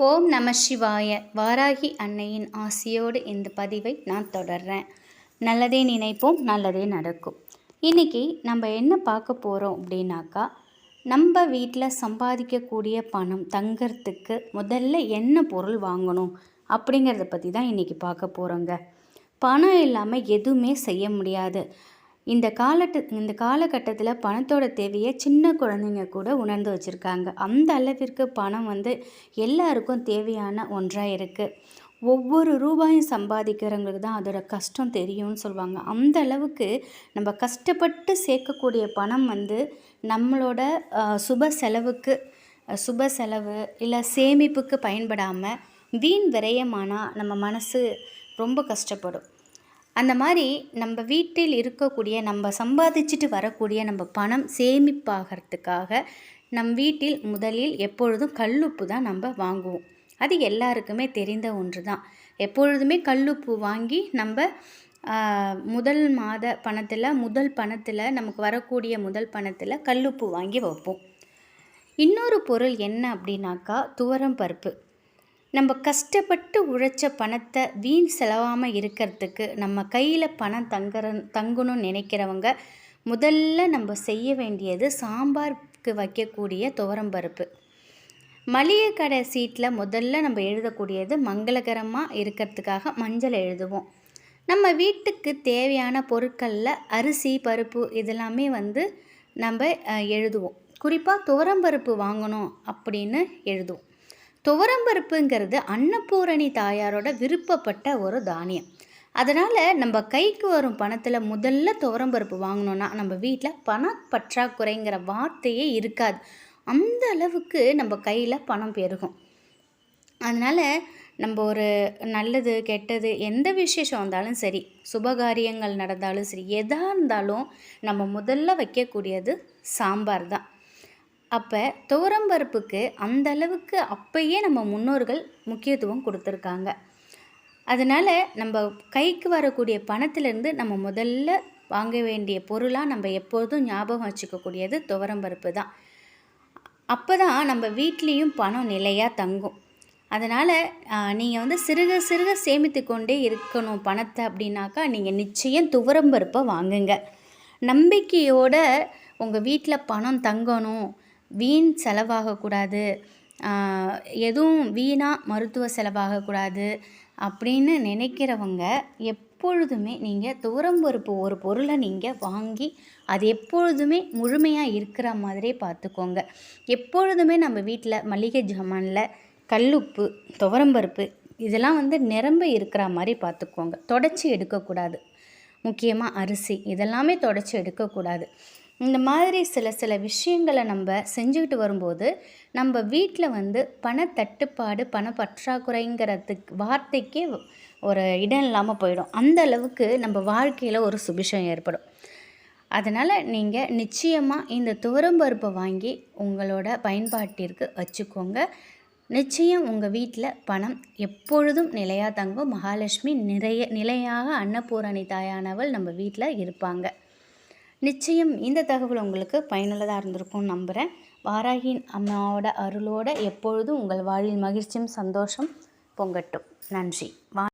ஓம் நம சிவாய. வாராகி அன்னையின் ஆசியோடு இந்த பதிவை நான் தொடர்றேன். நல்லதே நினைப்போம், நல்லதே நடக்கும். இன்றைக்கி நம்ம என்ன பார்க்க போகிறோம் அப்படின்னாக்கா, நம்ம வீட்டில் சம்பாதிக்கக்கூடிய பணம் தங்கிறதுக்கு முதல்ல என்ன பொருள் வாங்கணும் அப்படிங்கிறத பற்றி தான் இன்றைக்கி பார்க்க போகிறோங்க. பணம் இல்லாமல் எதுவுமே செய்ய முடியாது. இந்த காலகட்டத்தில் பணத்தோட தேவையை சின்ன குழந்தைங்க கூட உணர்ந்து வச்சுருக்காங்க. அந்த அளவிற்கு பணம் எல்லாருக்கும் தேவையான ஒன்றாக இருக்குது. ஒவ்வொரு ரூபாயும் சம்பாதிக்கிறவங்களுக்கு தான் அதோட கஷ்டம் தெரியும்னு சொல்லுவாங்க. அந்த அளவுக்கு நம்ம கஷ்டப்பட்டு சேர்க்கக்கூடிய பணம் நம்மளோட சுப செலவு இல்லை சேமிப்புக்கு பயன்படாமல் வீண் விரயமானால் நம்ம மனசு ரொம்ப கஷ்டப்படும். அந்த மாதிரி நம்ம வீட்டில் இருக்கக்கூடிய நம்ம சம்பாதிச்சுட்டு வரக்கூடிய நம்ம பணம் சேமிப்பாகிறதுக்காக நம் வீட்டில் முதலில் எப்பொழுதும் கல்லுப்பு தான் நம்ம வாங்குவோம். அது எல்லாருக்குமே தெரிந்த ஒன்று தான். எப்பொழுதுமே கல்லுப்பு வாங்கி நம்ம முதல் பணத்தில் நமக்கு வரக்கூடிய முதல் பணத்தில் கல்லுப்பு வாங்கி வைப்போம். இன்னொரு பொருள் என்ன அப்படின்னாக்கா, துவரம் பருப்பு. நம்ம கஷ்டப்பட்டு உழைச்ச பணத்தை வீண் செலவாமல் இருக்கிறதுக்கு நம்ம கையில் பணம் தங்கணும்னு நினைக்கிறவங்க முதல்ல நம்ம செய்ய வேண்டியது சாம்பாருக்கு வைக்கக்கூடிய துவரம்பருப்பு. மளிகை கடை சீட்டில் முதல்ல நம்ம எழுதக்கூடியது மங்களகரமாக இருக்கிறதுக்காக மஞ்சள் எழுதுவோம். நம்ம வீட்டுக்கு தேவையான பொருட்களில் அரிசி, பருப்பு இதெல்லாமே நம்ம எழுதுவோம். குறிப்பாக துவரம்பருப்பு வாங்கணும் அப்படின்னு எழுதுவோம். துவரம்பருப்புங்கிறது அன்னபூரணி தாயாரோட விருப்பப்பட்ட ஒரு தானியம். அதனால் நம்ம கைக்கு வரும் பணத்தில் முதல்ல துவரம்பருப்பு வாங்கினோன்னா நம்ம வீட்டில் பணப்பற்றாக்குறைங்கிற வார்த்தையே இருக்காது. அந்த அளவுக்கு நம்ம கையில் பணம் பெருகும். அதனால் நம்ம ஒரு நல்லது கெட்டது எந்த விசேஷம் வந்தாலும் சரி, சுபகாரியங்கள் நடந்தாலும் சரி, எதாக இருந்தாலும் நம்ம முதல்ல வைக்கக்கூடியது சாம்பார் தான். அப்போ துவரம்பருப்புக்கு அந்த அளவுக்கு அப்பயே நம்ம முன்னோர்கள் முக்கியத்துவம் கொடுத்துருக்காங்க. அதனால் நம்ம கைக்கு வரக்கூடிய பணத்திலேருந்து நம்ம முதல்ல வாங்க வேண்டிய பொருளாக நம்ம எப்போதும் ஞாபகம் வச்சுக்கக்கூடியது துவரம்பருப்பு தான். அப்போ தான் நம்ம வீட்லேயும் பணம் நிலையாக தங்கும். அதனால் நீங்கள் சிறுக சிறுக சேமித்து கொண்டே இருக்கணும் பணத்தை அப்படின்னாக்கா, நீங்கள் நிச்சயம் துவரம்பருப்பை வாங்குங்க. நம்பிக்கையோட உங்கள் வீட்டில் பணம் தங்கணும், வீண் செலவாகக்கூடாது, எதுவும் வீணாக மருத்துவ செலவாகக்கூடாது அப்படின்னு நினைக்கிறவங்க எப்பொழுதுமே நீங்கள் துவரம்பருப்பு ஒரு பொருளை நீங்கள் வாங்கி அது எப்பொழுதுமே முழுமையாக இருக்கிற மாதிரியே பார்த்துக்கோங்க. எப்பொழுதுமே நம்ம வீட்டில் மளிகை ஜாமானில் கல்லுப்பு, துவரம்பருப்பு இதெல்லாம் நிரம்ப இருக்கிற மாதிரி பார்த்துக்கோங்க. தொடச்சி எடுக்கக்கூடாது. முக்கியமாக அரிசி இதெல்லாமே தொடச்சி எடுக்கக்கூடாது. இந்த மாதிரி சில விஷயங்களை நம்ம செஞ்சுக்கிட்டு வரும்போது நம்ம வீட்டில் பணத்தட்டுப்பாடு, பணப்பற்றாக்குறைங்கிறதுக்கு வார்த்தைக்கே ஒரு இடம் இல்லாமல் போயிடும். அந்த அளவுக்கு நம்ம வாழ்க்கையில் ஒரு சுபிஷம் ஏற்படும். அதனால் நீங்கள் நிச்சயமாக இந்த துவரம்பருப்பை வாங்கி உங்களோட பயன்பாட்டிற்கு வச்சுக்கோங்க. நிச்சயம் உங்கள் வீட்டில் பணம் எப்பொழுதும் நிலையாக தங்கும். மகாலட்சுமி நிலையாக அன்னபூரணி தாயானவள் நம்ம வீட்டில் இருப்பாங்க. நிச்சயம் இந்த தகவல் உங்களுக்கு பயனுள்ளதாக இருந்திருக்கும்னு நம்புகிறேன். வாராகி அம்மாவோட அருளோடு எப்பொழுதும் உங்கள் வாழ்வில் மகிழ்ச்சியும் சந்தோஷம் பொங்கட்டும். நன்றி.